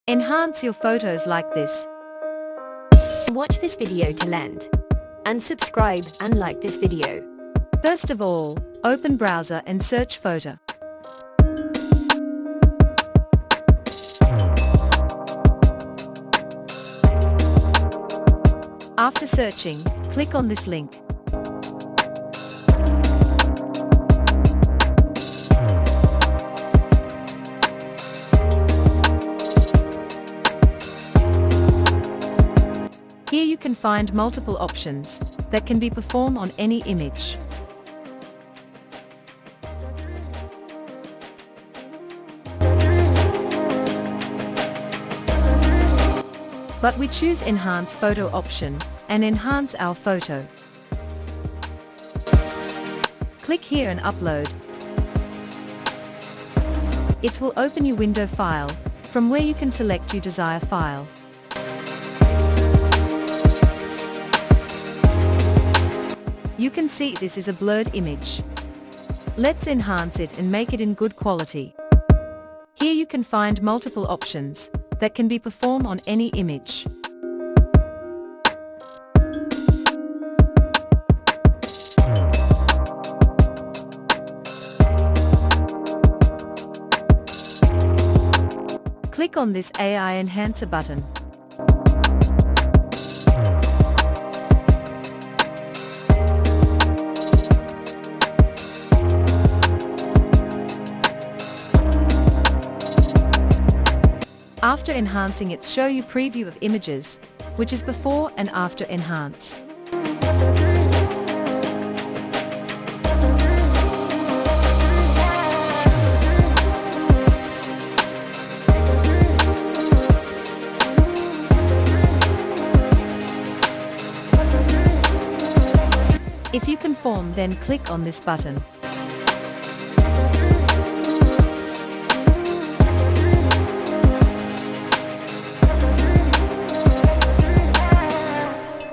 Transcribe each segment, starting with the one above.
Enhance your photos like this. Watch this video to land. And subscribe and like this video. First of all, open browser and search photo. After searching, click on this link. Here you can find multiple options that can be performed on any image. But we choose Enhance Photo option and enhance our photo. Click here and upload. It will open your window file, from where you can select your desired file. You can see this is a blurred image. Let's enhance it and make it in good quality. Here you can find multiple options that can be performed on any image. Click on this AI Enhancer button. After enhancing it, show you preview of images, which is before and after enhance. If you conform, then click on this button.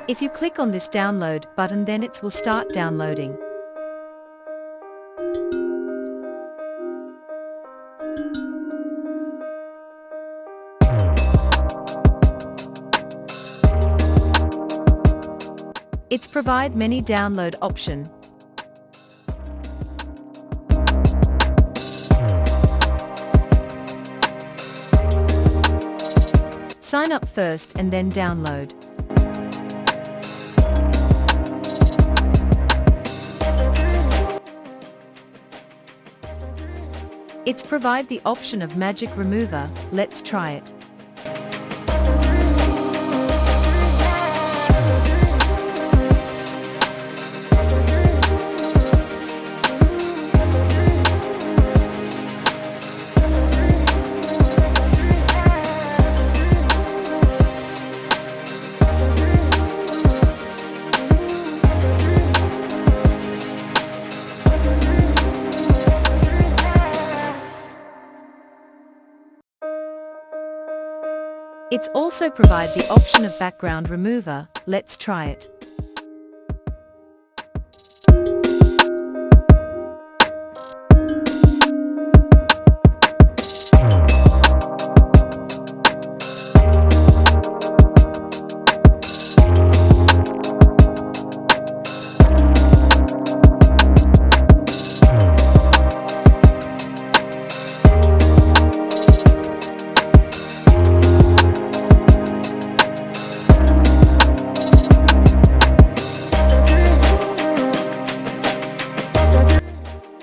If you click on this download button, then it will start downloading. It's provide many download option. Sign up first and then download. It's provide the option of magic remover. Let's try it. It's also provide the option of background remover. Let's try it.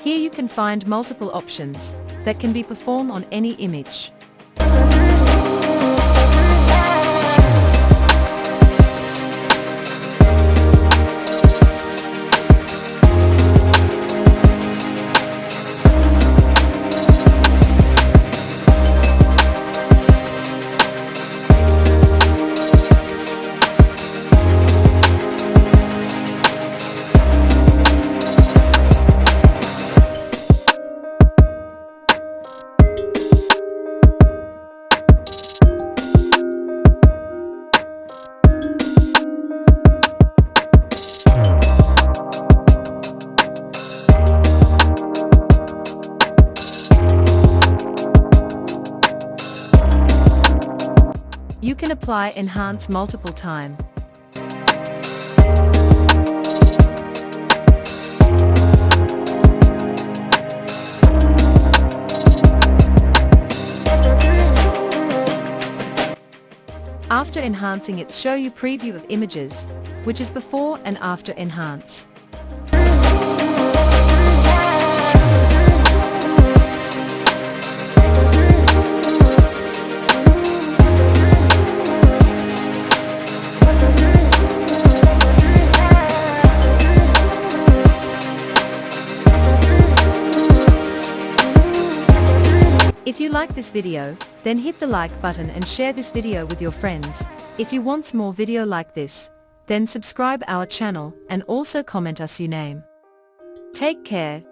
Here you can find multiple options that can be performed on any image. You can apply enhance multiple times. After enhancing it, show you preview of images, which is before and after enhance. If you like this video, then hit the like button and share this video with your friends. If you want more video like this, then subscribe our channel and also comment us your name. Take care.